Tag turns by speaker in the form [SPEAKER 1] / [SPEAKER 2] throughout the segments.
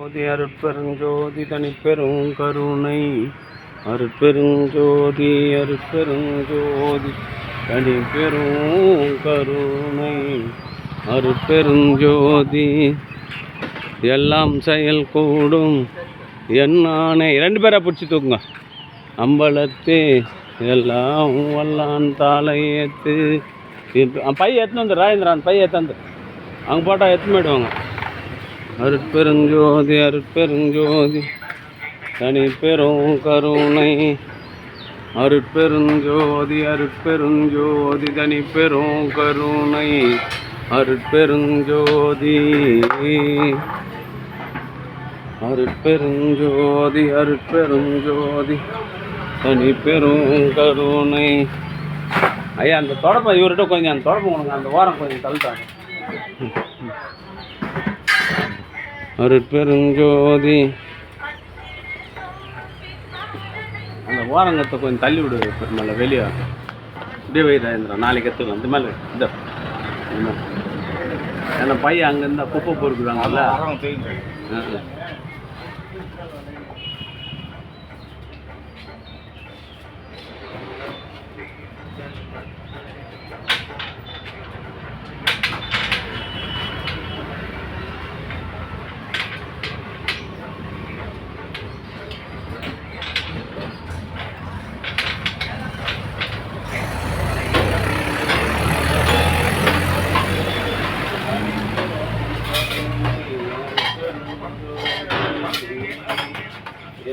[SPEAKER 1] ஜோதி அருட்பெருஞ்சோதி தனிப்பெரும் கருணை அருட்பெருஞ்சோதி அருட்பெருஞ்சோதி தனிப்பெரும் கருணை அருட்பெருஞ்சோதி எல்லாம் செயல் கூடும் என்னானே. 2 பேரை பிடிச்சி தூக்குங்க. அம்பலத்து எல்லாம் வல்லான் தாளையத்து பைய எடுத்துன்னு வந்து ராஜேந்திரான் பைய எடுத்து அங்கே போட்டால் எடுத்து போயிடுவாங்க. அருட்பெருஞ்சோதி அருட்பெருஞ்சோதி தனிப்பெரும் கருணை அருட்பெருஞ்சோதி அருட்பெருஞ்சோதி தனிப்பெரும் கருணை அருட்பெருஞ்சோதி அருட்பெருஞ்சோதி அருட்பெருஞ்சோதி தனிப்பெரும் கருணை. ஐயா அந்த தொடப்பை இவர்கிட்ட கொஞ்சம் அந்த தொடப்பம் கொடுங்க. அந்த ஓரம் கொஞ்சம் தள்ளிட்டாங்க. அருட்பெருஞ்சோதி அந்த ஓரங்கத்தை கொஞ்சம் தள்ளி விடு பெருமாள் வெளியே இப்படியே வைராஜேந்திரன் நாளைக்கு எடுத்துக்கலாம். இந்த மேலே இந்த ஏன்னா பையன் அங்கே இருந்தால் குப்பை பொறுக்குறாங்கல்ல.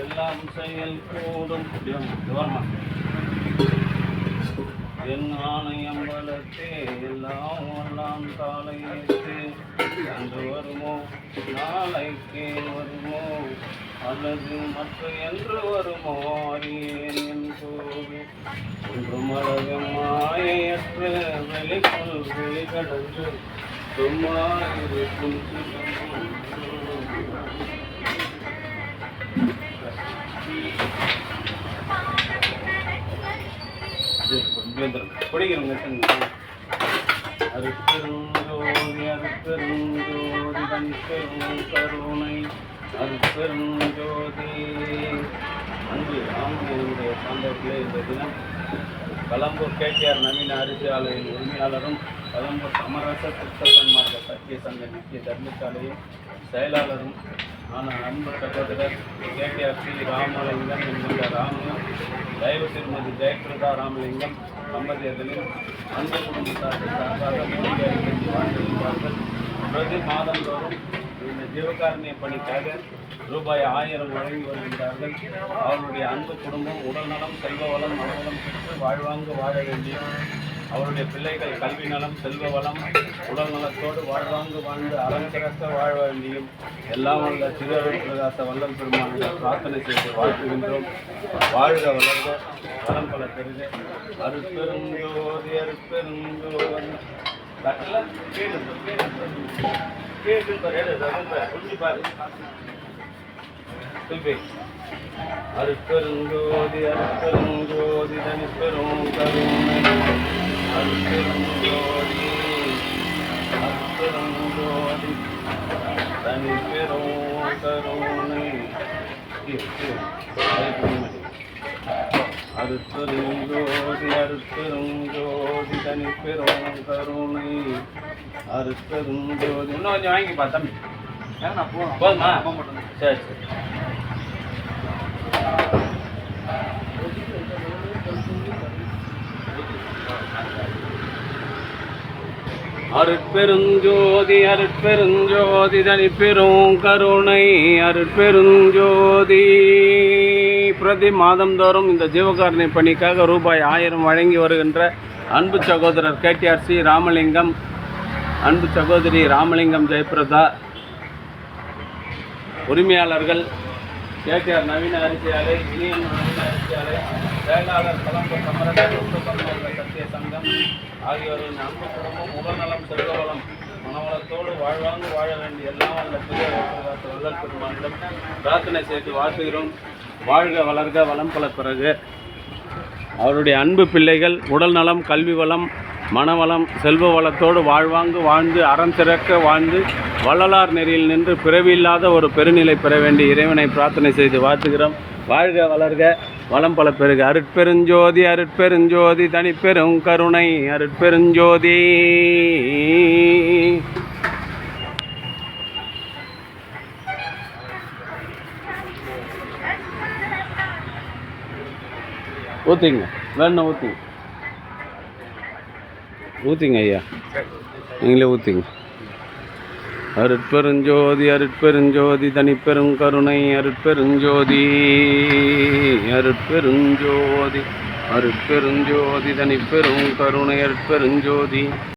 [SPEAKER 1] எல்லாம் செயல் கூடும் என் ஆணையம்பலத்தே எல்லாம் வல்லாம் தாளையத்து என்று வருமோ நாளைக்கே வருமோ அல்லது மற்ற என்று வருமோ அறியேன் என் போது ஒன்றும் அழகும் மாயற்ற வெளிக்குள் வெளிகடந்து சும்மா இருக்கும் அருட்பெருஞ்சோதி அருட்பெருஞ்சோதி தனிப்பெரும் கருணை அருட்பெருஞ்சோதி. அன்பு ராமனுடைய சான்றோர்களே, இந்த தினம் கலம்பூர் கேடிஆர் நவீன அரிசி ஆலையின் உரிமையாளரும் கலம்பூர் சமரச திருத்தன்மார்க்க சத்திய சங்க நித்திய தர்மசாலையின் செயலாளரும் ஆன அன்பு சகோதரர் கேடிஆர் ஸ்ரீ ராமலிங்கம் என்கின்ற ராமு தயவு திருமதி ஜெயபிரதா ராமலிங்கம் தம்பதியர்களின் அந்த குடும்பத்தார்கள் சார்பாக வாழ்ந்திருந்தார்கள். பிரதி மாதந்தோறும் இந்த ஜீவகாருண்ய பணிக்காக ரூபாய் 1000 வழங்கி வருகின்றார்கள். அவருடைய அன்பு குடும்பம் உடல்நலம் செல்வ வளம் மனவளம் பெற்று வாழ்வாங்கு வாழ வேண்டியும் அவருடைய பிள்ளைகள் கல்வி நலம் செல்வ வளம் உடல் நலத்தோடு வாழ்வாங்கு வாழ்ந்து அலங்கரக்க வாழ வேண்டியும் எல்லாம் உள்ள திருஅருள் பிரகாச வல்லம் பெருமானிடம் பிரார்த்தனை செய்து வாழ்த்துகின்றோம். வாழ்க வளர்க வளம் பல பெருக. அருட்பெருஞ்சோதி அருட்பெருஞ்சோதி அருட்பெருஞ்சோதி அருட்பெருஞ்சோதி தனிப்பெரும் கருணை அருட்பெருஞ்சோதி அருட்பெருஞ்சோதி தனிப்பெரும் கருணை அருட்பெருஞ்சோதி அருட்பெருஞ்சோதி தனிப்பெரும் கருணை அருட்பெருஞ்சோதி. இன்னும் கொஞ்சம் வாங்கி பார்த்தா போதுமா? சரி சரி. அருட்பெருஞ்சோதி அருட்பெருஞ்சோதி தனிப்பெரும் கருணை அருட்பெருஞ்சோதி. பிரதி மாதந்தோறும் இந்த ஜீவகாருண்ய பணிக்காக ரூபாய் 1000 வழங்கி வருகின்ற அன்பு சகோதரர் கேடிஆர் ஸ்ரீ ராமலிங்கம், அன்பு சகோதரி ராமலிங்கம் ஜெயபிரதா, உரிமையாளர்கள் கேடிஆர் நவீன அரிசி ஆலை, இனியன் நவீன அரிசி ஆலை, செயலாளர் கலம்பூர் சமரச சத்திய சங்கம் ஆகியோரின் அன்பு குடும்பம் உடல்நலம் செல்வ வளம் மனவளத்தோடு வாழ்வாங்கு வாழ வேண்டிய எல்லாம் வல்ல திருஅருள் வள்ளல் பெருமானிடம் பிரார்த்தனை செய்து வாழ்த்துகிறோம். வாழ்க வளர்க வளம் பல பிறகு. அவருடைய அன்பு பிள்ளைகள் உடல் நலம் கல்வி வளம் மனவளம் செல்வ வளத்தோடு வாழ்வாங்கு வாழ்ந்து அறம் சிறக்க வாழ்ந்து வள்ளலார் நெறியில் நின்று பிறவியில்லாத ஒரு பெருநிலை பெற வேண்டிய இறைவனை பிரார்த்தனை செய்து வாழ்த்துகிறோம். வாழ்க வளர்க வளம் பல பெருக. அருட்பெருஞ்சோதி அருட்பெருஞ்சோதி தனிப்பெரும் கருணை அருட்பெருஞ்சோதி. ஊற்றிங்க வேணும் ஊற்றிங்க ஐயா, நீங்களே ஊற்றிங்க. அருட்பெருஞ்சோதி அருட்பெருஞ்சோதி தனிப்பெரும் கருணை அருட்பெருஞ்சோதி அருட்பெருஞ்சோதி அருட்பெருஞ்சோதி தனிப்பெரும் கருணை அருட்பெருஞ்சோதி.